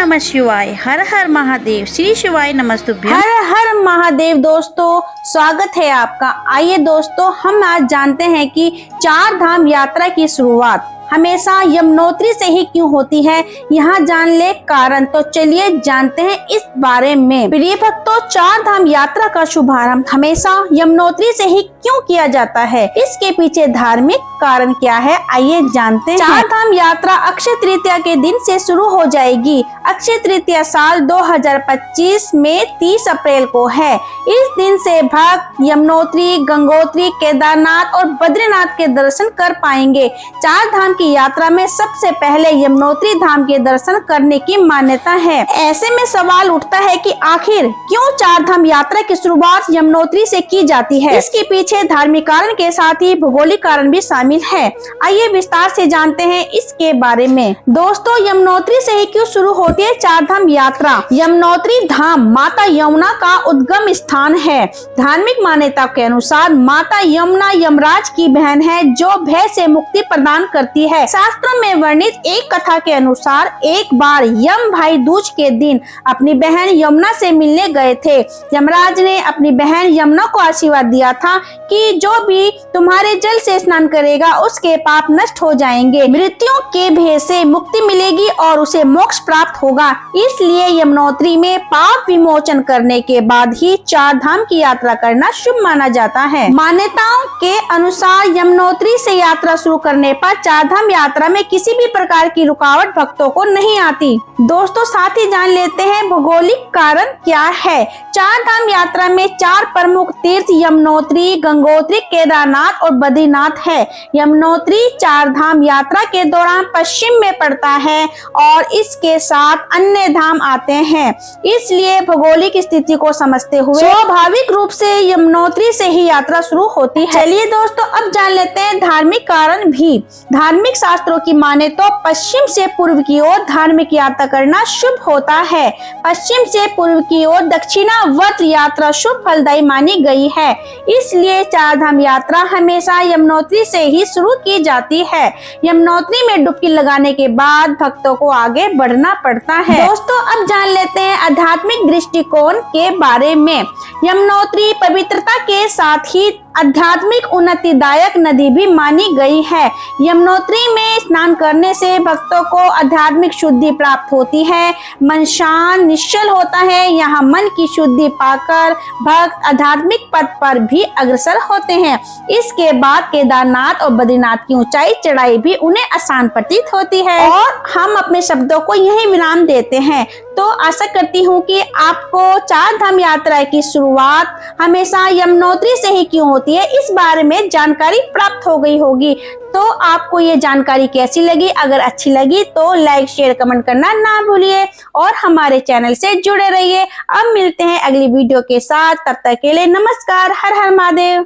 नमः शिवाय। हर हर महादेव। श्री शिवाय नमस्तुभ्यं। हर हर महादेव। दोस्तों स्वागत है आपका। आइए दोस्तों, हम आज जानते हैं कि चार धाम यात्रा की शुरुआत हमेशा यमुनोत्री से ही क्यों होती है। यहाँ जान ले कारण। तो चलिए जानते हैं इस बारे में। प्रिय भक्तों, चार धाम यात्रा का शुभारंभ हमेशा यमुनोत्री से ही क्यों किया जाता है, इसके पीछे धार्मिक कारण क्या है, आइए जानते हैं। चार धाम यात्रा अक्षय तृतीया के दिन से शुरू हो जाएगी। अक्षय तृतीया साल 2025 में 30 अप्रैल को है। इस दिन से भक्त यमुनोत्री, गंगोत्री, केदारनाथ और बद्रीनाथ के दर्शन कर पाएंगे। चार धाम की यात्रा में सबसे पहले यमुनोत्री धाम के दर्शन करने की मान्यता है। ऐसे में सवाल उठता है कि आखिर क्यों चार धाम यात्रा की शुरुआत यमुनोत्री से की जाती है। इसके पीछे धार्मिक कारण के साथ ही भौगोलिक कारण भी शामिल है। आइए विस्तार से जानते हैं इसके बारे में। दोस्तों, यमुनोत्री से ही क्यों शुरू होती है चार धाम यात्रा। यमुनोत्री धाम माता यमुना का उद्गम स्थान है। धार्मिक मान्यता के अनुसार माता यमुना यमराज की बहन है, जो भय से मुक्ति प्रदान करती है। शास्त्रों में वर्णित एक कथा के अनुसार एक बार यम भाई दूज के दिन अपनी बहन यमुना से मिलने गए थे। यमराज ने अपनी बहन यमुना को आशीर्वाद दिया था कि जो भी तुम्हारे जल से स्नान करेगा उसके पाप नष्ट हो जाएंगे, मृत्यु के भय से मुक्ति मिलेगी और उसे मोक्ष प्राप्त होगा। इसलिए यमुनोत्री में पाप विमोचन करने के बाद ही चार धाम की यात्रा करना शुभ माना जाता है। मान्यताओं के अनुसार यमुनोत्री से यात्रा शुरू करने पर चार धाम यात्रा में किसी भी प्रकार की रुकावट भक्तों को नहीं आती। दोस्तों, साथ ही जान लेते हैं भौगोलिक कारण क्या है। चार धाम यात्रा में चार प्रमुख तीर्थ यमुनोत्री, गंगोत्री, केदारनाथ और बद्रीनाथ है। यमुनोत्री चार धाम यात्रा के दौरान पश्चिम में पड़ता है और इसके साथ अन्य धाम आते हैं। इसलिए भौगोलिक स्थिति को समझते हुए स्वाभाविक रूप से यमुनोत्री से ही यात्रा शुरू होती है। चलिए दोस्तों, अब जान लेते हैं धार्मिक कारण भी। धार्मिक शास्त्रों की माने तो पश्चिम से पूर्व की ओर धार्मिक यात्रा करना शुभ होता है। पश्चिम से पूर्व की ओर दक्षिणावर्त यात्रा शुभ फलदायी मानी गई है। इसलिए चार धाम यात्रा हमेशा यमुनोत्री से ही शुरू की जाती है। यमुनोत्री में डुबकी लगाने के बाद भक्तों को आगे बढ़ना पड़ता है। दोस्तों, अब जान लेते हैं आध्यात्मिक दृष्टिकोण के बारे में। यमुनोत्री पवित्रता के साथ ही आध्यात्मिक उन्नतिदायक नदी भी मानी गई है। यमुनोत्री में स्नान करने से भक्तों को आध्यात्मिक शुद्धि प्राप्त होती है। मन शांत निश्चल होता है। यहाँ मन की शुद्धि पाकर भक्त आध्यात्मिक पथ पर भी अग्रसर होते हैं। इसके बाद केदारनाथ और बद्रीनाथ की ऊंचाई चढ़ाई भी उन्हें आसान प्रतीत होती है। और हम अपने शब्दों को यही विराम देते हैं। तो आशा करती हूँ कि आपको चार धाम यात्रा की शुरुआत हमेशा यमुनोत्री से ही क्यों होती है, इस बारे में जानकारी प्राप्त हो गई होगी। तो आपको ये जानकारी कैसी लगी? अगर अच्छी लगी तो लाइक, शेयर, कमेंट करना ना भूलिए और हमारे चैनल से जुड़े रहिए। अब मिलते हैं अगली वीडियो के साथ। तब तक के लिए नमस्कार। हर हर महादेव।